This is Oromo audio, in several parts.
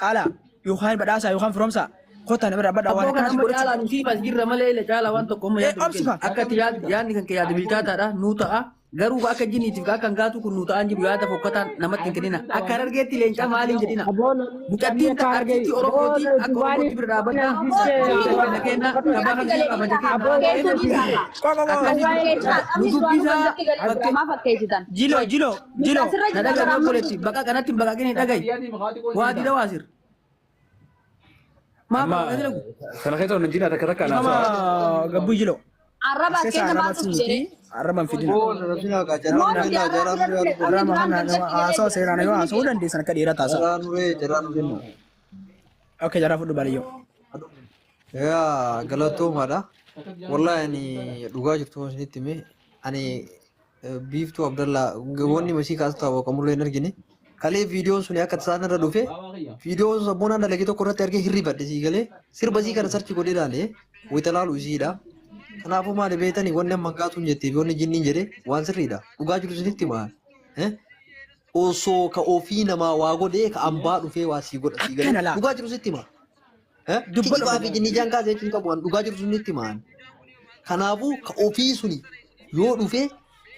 Ala yookaan badhaasa yookaan firoomsa kota nama rabba Aboo waan kan akkanas amma godhachuudha. caalaa nuti as jirra malee ila caalaa waan tokko amma yaadu obsifa. akka itti yaadni kan kee yaadu bilchaataadha nuu ta'a garuu akka jiniitiif akka gaatu kun nuu ta'an jiru yaada fokkataan namatti hin kennina akka harargeetti leencaa maaliin jedhina mucattiin artiitii oromooti akka oromootti bira dhaabadha kenna kenna kabaa kan jiru fakkeessitan. Jilo. nadaga koletti bakka kanatti bakka kene dhagai waa dida waasir amma sana keessa on jina takka takka Nama naasa gabbuu jilo. Arraba keessa baatu jedhee. Arraban fidina. Arraba Arraba kana nama haasawaa seeraan yoo haasawuu dandeessan akka dhiiraa taasisan. Oke jaraa fudhu baaliyyoo. Ya galatoomaadha. Wallahi ani dhugaa jirtu isinitti hime ani biiftuu Abdallaa gaboonni masii kaasuu taa'u kamullee hin argine. Kalee viidiyoon suni akka isaan irra dhufe viidiyoon sabboonaan dalagee tokko irratti argee hirrifadhe sii galee sirba sii kana sarchi godhee ilaalee wayita laalu isiidha. Kanaafuu maali beektanii wanni amma gaatuun jettee wanni jinniin jedhee waan sirriidha. Dhugaa jiru isinitti himaa. Osoo ka ofii namaa waa godhee ka ambaa dhufee waa sii godha sii galee dhugaa jiru isinitti himaa. Kijibaa fi jinnii jaan kaasee jechuun qabu waan dhugaa jiru isinitti himaa. Kanaafuu ka ofii suni yoo dhufee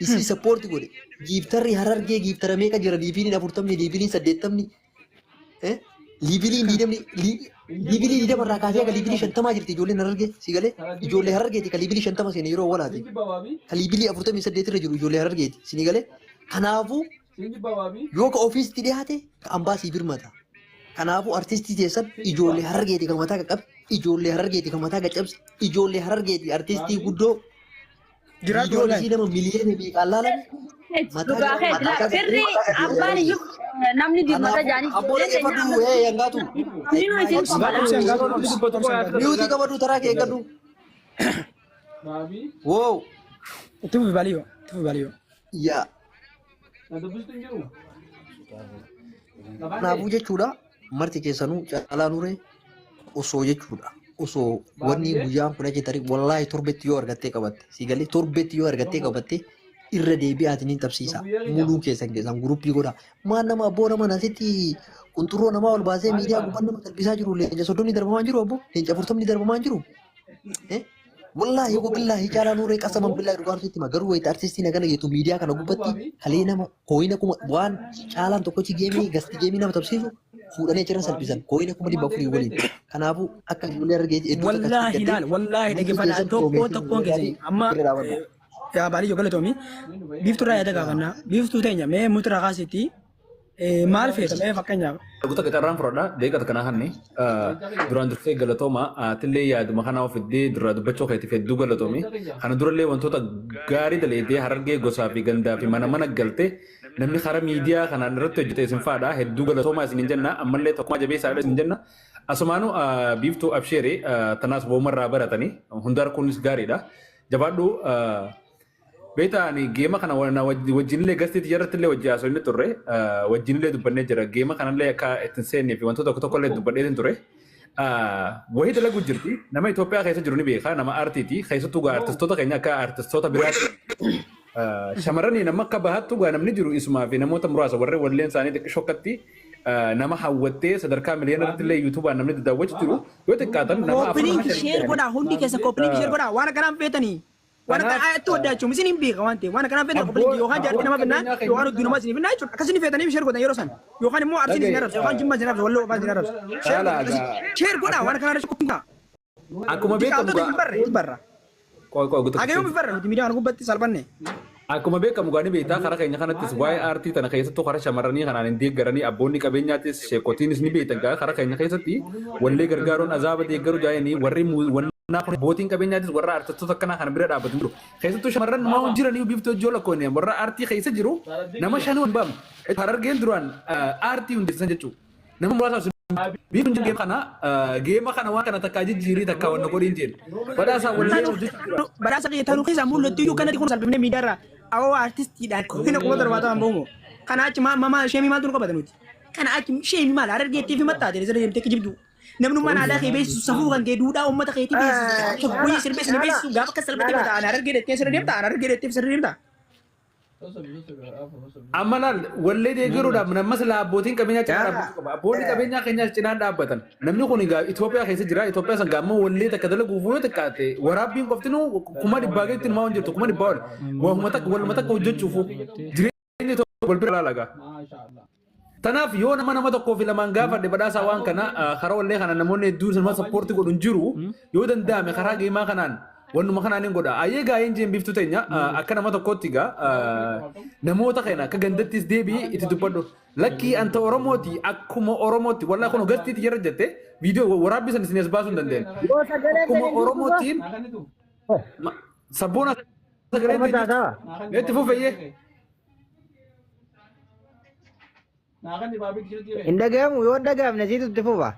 isi sappoorti godhe giiftarri harargee giiftara meeqa jira liibiliin 40 liibiliin 80 liibiliin 20 liibiliin 20 irraa kaasee ka liibilii 50 jirti ijoolleen harargee si galee ijoollee harargeeti ka liibilii 50 seene yeroo walaati ka liibilii 48 irra jiru ijoollee harargeeti si galee kanaafuu yoo ka ofiisti dhiyaate ka ambaa sii birmata kanaafuu artistii keessan ijoollee harargeeti kan mataa qaqqabe ijoollee harargeeti kan mataa qaccabse ijoollee harargeeti artistii guddoo Jiraatu Ijoollee wallahi. isii nama miliyoona meeqaan laalan Dhugaa keessa firri abbaan iyyuu namni diimata jaanii. abboon eeffadhu yangaatu miutii qabadhu taraa kee eeggadhu wow Itti fufi baaliyyoo. yaa kanaafuu jechuudha marti keessanuu caalaa nuree osoo jechuudha osoo wanni guyyaan kun achi tarii wallaahi torbetti yoo argattee qabatte si galee torbetti yoo argattee qabatte irra deebi'aatiin hin tabsiisa muluu keessan guruppii godha maan nama abboo nama nasitti qunxurroo namaa ol baasee miidiyaa gubbaan nama talbisaa jiru leenca 30 darbamaa jiru abboo leenca 40 darbamaa jiru wallaahi yoo billaahi caalaa nuree qasaman billaahi dhugaan sitti garuu wayita artistiin agana geetu miidiyaa kana gubbatti kalee nama hooyina kuma waan caalaan tokkochi geemii gasti geemii nama tabsiisu fuudhanii jiran salphisan hooyina kuma 400 waliin kanaafuu akka ijoollee argeeti Wallahi laal wallahi dhaggeeffadhaa tokkoon keessanii amma yaa baaliyyoo galatoomi biiftuu irraa yaada gaafannaa biiftuu teenya mee mutura kaasitti maal feeta mee fakkeenyaaf. Guutaa qixarraan fudhadha deeqata kana hanni duraan dursee galatooma tillee yaaduma kana ofiddee dura dubbachuu keetiif hedduu galatoomi kana durallee wantoota gaarii daleedee harargee gosaa fi gandaa fi mana galtee namni karaa miidiyaa kanaan irratti hojjetee isin faadha hedduu galatoomaa isin jenna ammallee tokkuma jabeessaa isin jenna asumaanu biiftuu absheeree tanaas boomarraa baratanii hundaar kunis gaariidha jabaadhu beeta ani geema kana wajjinillee gasteeti jarrattillee wajjii haasoo inni turre wajjinillee dubbannee jira geema kanallee akka ittiin seennee fi wantoota tokko tokkollee dubbadhee hin turre wahii dalaguu jirti nama Itoophiyaa keessa jiru ni beeka nama aartiiti keessattuu gaa artistoota keenya akka artistoota biraatti shamarranii nama akka bahattu gaa namni jiru isumaa fi namoota muraasa warreen walleen isaanii xiqqishoo akkatti nama hawwattee sadarkaa miliyoonatti illee yuutuubaan namni daddaawwachu jiru yoo xiqqaatan nama Koopiniinki sheer godhaa hundi keessa koopiniinki sheer godhaa waan akkanaan feetanii. Waan akkanaa itti waddaachuu isin hin beeka waan ta'eef waan akkanaan feetan koopiniinki yookaan jaartii nama finnaa yookaan hudduu nama isin finnaa jechuudha akkasini feetanii sheer godhan yeroo san yookaan immoo arsiin isin arrabsa yookaan jimma isin arrabsa walloo qofaa isin arrabsa. Sheer godhaa waan akkanaa irratti koopiniinka. akkuma beekamu Barra. Agayoo mi barra nuti miidiyaan gubbatti salphanne. akkuma beekamu gaanii beektaa karaa keenya kanattis waa'ee aartii tana keessattuu karaa shamarranii kanaan hin deeggaranii abboonni qabeenyaattis sheekotiinis ni beektan karaa keenya keessatti wallee gargaaruun azaaba deeggaru jaayanii warri abbootiin qabeenyaattis warra artistoota akkanaa kana bira dhaabbatu jiru keessattuu shamarran maa jiranii biiftuu ijoo lakkoonni warra aartii keessa jiru nama shanii hin baamu harargeen duraan aartii hundeessan jechuudha nama muraasaaf biiftuun geema kana waan kana takkaa jijjiirii takkaa wanna godhiin jedhu badhaasaa wallee hojjechuudha. Badhaasa qeetanuu keessaa mul'attu iyyuu kanatti kun salphifnee miidiyaarraa awwaa artistiidhaan koofina kuma torbaataman boomo kana achi mama sheemii maaltu nu qabata nuti kana achi sheemii maal harargeettii fi maxxaate isa deemtee kijibdu namnummaan aadaa kee beeksisu safuu kan kee duudhaa uummata keetii beeksisu. Tokkoyyii sirbeessi ni beeksisu gaafa akka salphate bata ana argee deettee sirrii deemta ana argee deettee sirrii deemta. Amalal wallee deeggaruudhaaf nammas abbootiin qabeenyaa cinaa dhaabbachuu qaba. Abbootiin qabeenyaa keenyaas cinaa dhaabbatan. Namni kun Itoophiyaa keessa jira. Itoophiyaa san gaammoo wallee takka dalaguuf yoo xiqqaate waraabbiin qoftinuu 1,000 nima waan jirtu 1,000 waluma takka hojjechuuf jireenya Itoophiyaa wal bira laalaga. Tanaaf yoo nama tokkoo fi lamaan gaafadhe badhaasaa waan kana karaa wallee kana namoonni hedduun sama sappoortii godhuun jiru yoo danda'ame karaa geemaa kanaan wannuma kanaan hin godha. Ayyee gaa'een jeen biiftuu teenya akka nama tokkootti gaa namoota keenya akka gandattis deebi'ee itti dubbadhu. Lakkii anta Oromooti akkuma Oromooti wallaa kun gastiitti jira jette viidiyoo waraabbisan isin as baasuu hin dandeenye. Akkuma Oromootiin sabboona sagalee itti fufeyyee. Indagamu yo ndagam na situ tifuba.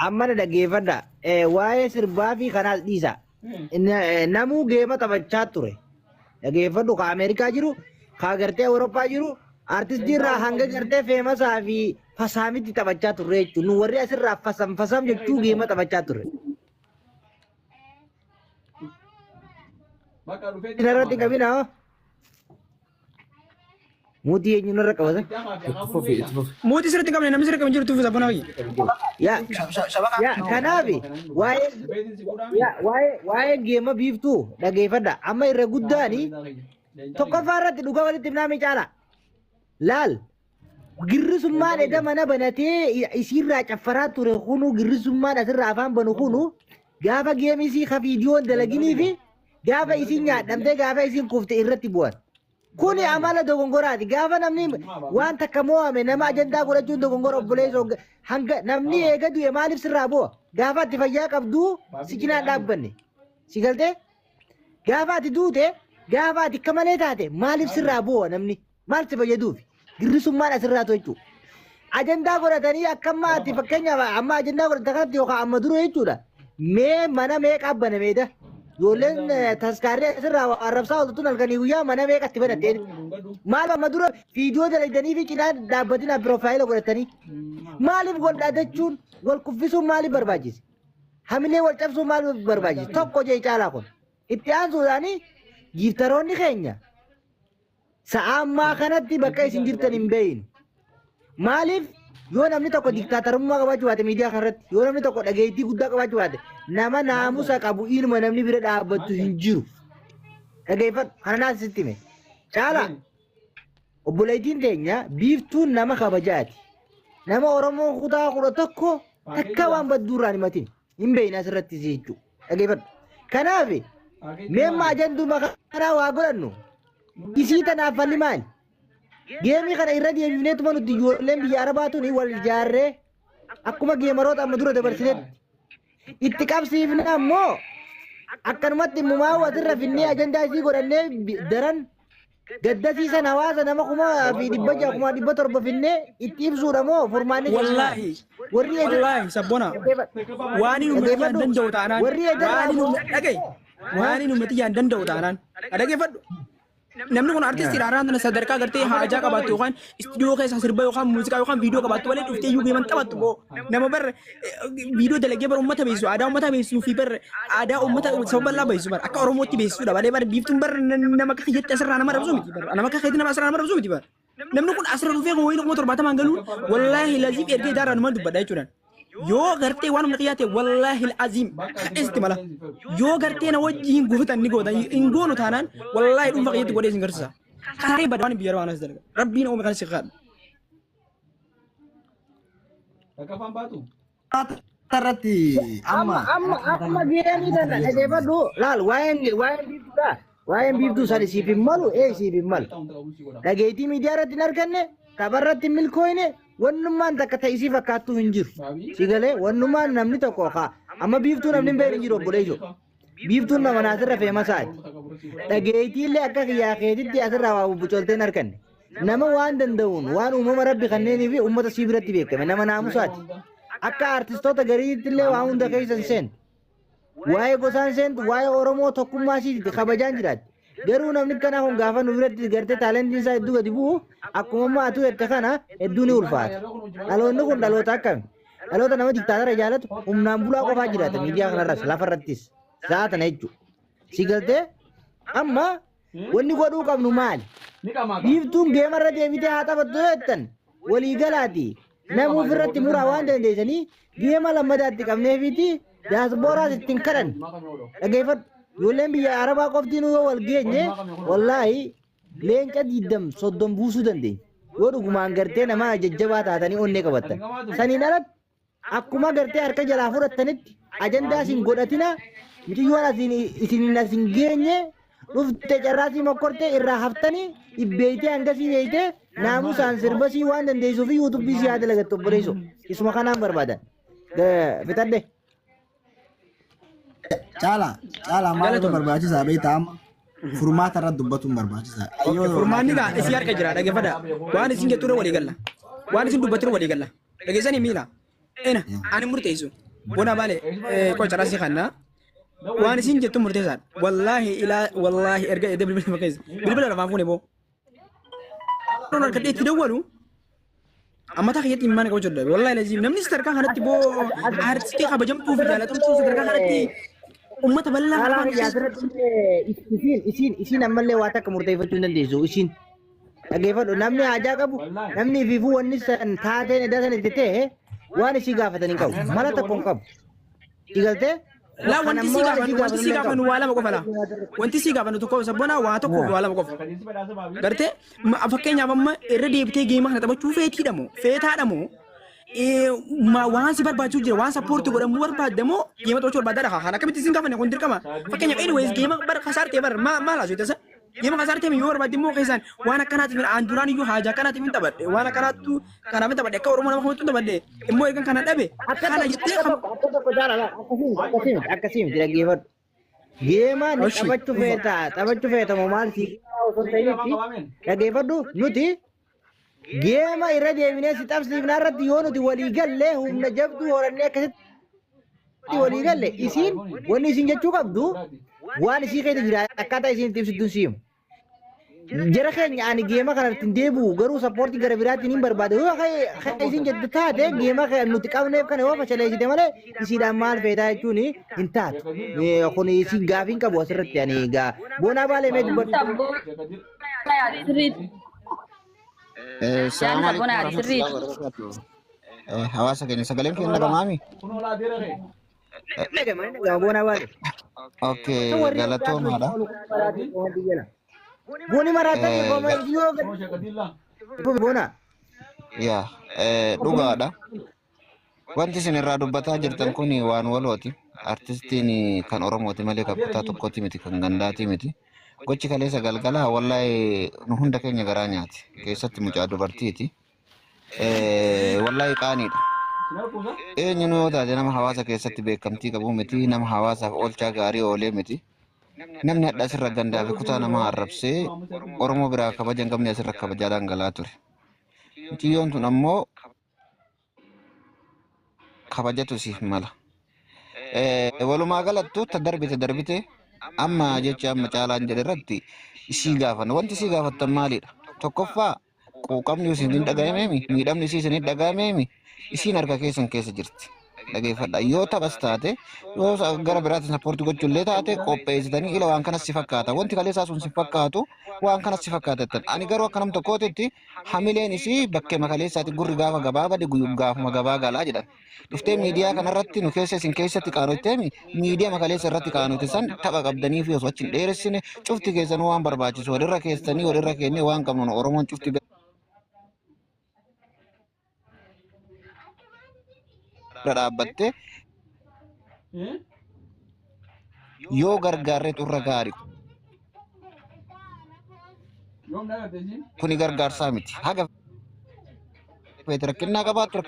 Amma da gefada waye sirba fi kana disa. Namu gema tabachaa ture. Da gefadu ka Amerika jiru, ka garte Europa jiru, artist dirra hanga garte famous fi fasamiti tabachaa ture jechuun nu warri asirraa fasam jechuu gema tabachaa ture. Inarratti qabina Muti eenyu narra qabata Muti sirriitti qabne namni sirriitti qabne jirtu fi sabboona wayyi ya kanaafi waa'ee geema biiftuu dhageeffadha amma irra guddaani tokkoffaa irratti dhugaa walitti himnaami caala laal girrisummaan eda mana banatee isiirraa caffaraa ture kunu girrisummaan asirraa afaan banu kunu gaafa geemisii ka viidiyoon dalaginii fi gaafa isin nyaadhamtee gaafa isin kufte irratti bu'an kuni amala dogongoraati gaafa namni waan takka mo'ame nama ajandaa godhachuun dogongora obboleessoo hanga namni eega du'e maaliif sirraa bu'a gaafa ati fayyaa qabdu si cinaan dhaabbanne si galtee gaafa ati duute gaafa ati akka malee taate maaliif sirraa bu'a namni maal si fayyaduufi girrisummaan asirraa to'achuu ajandaa godhatanii akkamma ati fakkeenyaaf amma ajandaa godhatan kanatti yookaan amma dura jechuudha mee mana mee qabbanameedha Yolen taskari asirraa arrabsaa oltuun halkanii guyyaa mana meeqatti banattee maal amma dura viidiyoo dalagdanii fi cinaa dhaabbatina piroofaayila godhatanii maaliif wal dhaadachuun wal kuffisuun maaliif barbaachise hamilee wal cabsuun maaliif barbaachise tokko jee caalaa kun itti aansuudhaanii giiftaroonni keenya sa'a ammaa kanatti bakka isin jirtan hin beeyin maaliif yoo namni tokko diktaatarummaa qabaachuu baate miidiyaa kanarratti yoo namni tokko dhageettii guddaa qabaachuu baate nama naamusa qabu ilma namni bira dhaabbattu hin jiru dhageeffadhu kana naasisitti hime caala obboleettiin teenya biiftuun nama kabajaati nama Oromoo kutaa 11 takka waan badduurraan himatin hin beeyna asirratti jechuu dhageeffadhu kanaaf meemma ajanduu makaraa waa godhannu isii tanaaf falli maali geemii kana irra deebifneetuma nuti ijoolleen biyya arabaatuun wal ijaarree akkuma geemaroota amma dura dabarsinetti itti qabsiifne ammoo akkanumatti immumaa asirra finnee ajandaa isii godhannee daran gaddasiisan hawaasa nama 1,700 finnee itti ibsuudha moo furmaanni wallaahi sabboona waan inni ummati yaan danda'u taanaan waan inni ummati yaan danda'u taanaan dhageeffadhu namni kun artistii dhaaraan tana sadarkaa gartee haajaa qabaattu yookaan istiidiyoo keessa sirba yookaan muuziqaa yookaan viidiyoo qabaattu malee dhuftee iyyuu geeman taphattu boo nama bar viidiyoo dalagee bar uummata beeksisu aadaa uummata beeksisuu fi bar aadaa uummata saba bal'aa beeksisu bar akka Oromootti beeksisuudha malee bar biiftuun bar nama akka kiyyaatti asirraa nama rabsuu miti bar nama akka kiyyaatti nama asirraa nama rabsuu miti bar namni kun asirra dhufee kun wayii 70 galuun wallaahi laziif ergee daaraan maal dubbadha jechuudhaan yoo gartee waan humna qiyyaate wallaahi al-aziim isti mala yoo gartee na wajjiin gootan ni gootan hin goonu taanaan wallaahi dhuunfa qiyyatti godhee isin garsiisa kaaree badaan biyya waan as dalaga rabbiin uume kan si qaadhu tarratti amma geemii kana dhageeffadhu laal waa'een biiftuu sani siif hin malu siif hin malu dhageettii miidiyaa irratti hin arganne tapharratti hin milkooyne wannummaan takka ta'isii fakkaattuu hin jiru si galee wannummaan namni tokko amma biiftuu namni hin beekne hin jiru obboleessoo biiftuun nama naasirra feemasaati dhageettiillee akka kiyyaa keetitti asirraa waa bubbucoltee hin arganne nama waan danda'uun waan uumama rabbi kanneenii fi uummata sii biratti beekame nama naamusaati akka artistoota gariittillee waa hunda keessan seentu waa'ee gosaan seentu waa'ee Oromoo tokkummaa isiiti kabajaan jiraatti garuu namni kana kun gaafa nu biratti gartee taalentiin isaa hedduu gadi bu'u akkuma maatuu jette kana hedduu ni ulfaata dhaloonni kun dhaloota akkami dhaloota nama diktaatara jaalatu humnaan bulaa qofaa jiraata miidiyaa kanarras lafarrattis Zaata na jechuudha. Si galtee amma wanni godhuu qabnu maali? Biiftuun geemarra deebitee haa taphattu jettan walii galaati. Nama ofirratti muraa waan dandeessanii geema lammadaatti qabneefiti daasbooraas ittiin kadhan. Dhageeffadhu. Ijoolleen biyya Arabaa qoftiin yoo wal geenye wallaahi leenca 20-30 buusuu dandeenya. Yoo dhugumaan gartee nama jajjabaa taatanii onnee qabattan. Saniin alatti akkuma gartee harka jalaa fudhattanitti ajandaa isin godhatina miti isin asin geenye dhufte carraasii mokkortee irraa haftanii ibbeeytee hangasii beeytee naamusaan sirbasii waan dandeessuuf yuutuubii si yaada lagatte obboleessu. Isuma kanaan barbaadan. Fitadde. Caalaa maaltu barbaachisaa beektaa amma furmaata irratti dubbatuun barbaachisaa. Furmaanni gaa isii harka jira dhageeffadha. Waan isin jettu walii galla. Waan isin dubbattu walii galla. Dhageessanii miila. Ena ani murteessu. Bona malee qocara si kanna. Waan isin jettu murteessaadha. Wallaahi erga edda bilbila fakkeessa. Bilbila lafaan fuune boo. Roon harkadhee itti dawwalu. Amma taa kiyyatti himaan qabu jirudha. Wallaahi laziim namni sadarkaa kanatti boo aartistii kabajamtuu fi jaalatamtuu sadarkaa kanatti ummata bal'aa isin ammallee waa takka murteeffachuu hin dandeessu isin dhageeffadhu namni haajaa qabu namni fiifuu wanni san taateen edda san itti ta'e waan isii gaafatan hin qabu mala tokko hin qabu dhigaltee laa wanti sii gaafanu waa lama qofa laa wanti sii gaafanu tokko sabbona waa tokko waa lama qofa gartee fakkeenyaaf amma irra deebitee geema kana taphachuu feetaadhamoo waan si barbaachuu jira waan sappoortii godhamuu barbaadamoo geema to'achuu barbaadadha haa akkamitti isin gaafanne kun dirqama fakkeenyaaf anyways geema bar kasaartee bar maal haasoo tasa geema kasaartee yoo barbaadde immoo keessaan waan akkanaatiif aan duraan iyyuu haajaa akkanaatiif hin taphadhe waan akkanaattu kanaaf hin taphadhe akka oromoo nama kamittuu hin taphadhe immoo eegan kana dhabe kana jettee akkasiin dhageeffadhu geemaan taphachuu feetamoo maal si dhageeffadhu nuti geema irra deebinee si qabsiifnaa irratti yoo nuti walii galle humna jabduu horannee akkasitti walii galle isiin wanni isin jechuu qabdu waan isii keessa jira akkaataa isin itti ibsituun siimu. Jara keenya ani geema kanatti hin deebi'u garuu sappoortii gara biraatiin hin barbaade yoo isin jettu taate geema nuti qabneef kana yoo fashaleessite malee isiidhaan maal feetaa jechuun hin taatu. Kun isin gaafii hin qabu asirratti ani gaa boonaa baalee mee dubbatu. Assalamu alaikum warahmatullahi wabarakatuh. Hawaasa keenya sagaleen keenya dhagamaami? Okay, galatoomaadha. Buni maraatanii qooma yoo bona. Yaa, dhugaadha. Wanti isin irraa dubbataa jirtan kun waan walooti. Artistiin kan Oromooti malee kan kutaa tokkooti miti kan gandaati miti. Gochi kaleessa galgala wallahi nu hunda keenya garaa nyaati keessatti mucaa dubartiiti wallahi qaaniidha eenyu yoo taate nama hawaasa keessatti beekamtii qabu miti nama hawaasaaf oolchaa gaarii oolee miti namni hadha asirra gandaa fi kutaa nama arrabsee Oromoo biraa kabaja hin qabne asirra kabajaa dhangalaa ture mucayyoon tun ammoo kabajatu siif mala walumaa galattu ta darbite amma jecha amma caalaan jedhe irratti isii gaafan wanti isii gaafattan maalidha tokkoffaa quuqamni isin hin dhagahameemi miidhamni isii isin hin dhagahameemi isiin harka keessan keessa jirti dhageeffadha yoo taphas taate yoo gara biraatiin sappoortii gochuullee taate qopheessitanii ila waan kanas si fakkaata wanti kaleessaa sun si fakkaatu waan kanas si fakkaatan ani garuu akka nam tokkootitti hamileen isii bakkee makaleessaati gurri gaafa gabaa bade gaafuma gabaa galaa jedhan dhuftee miidiyaa kanarratti nu keessa isin keessatti qaanotteemi miidiyaa makaleessa irratti qaanote san tapha qabdanii fi osoo achiin dheeressine cufti keessan waan barbaachisu walirra keessanii walirra kennee waan qabnu Oromoon cufti dhaabbatte yoo gargaarree xurra gaarii kuni gargaarsaa miti haga feete rakkinnaa qabaattu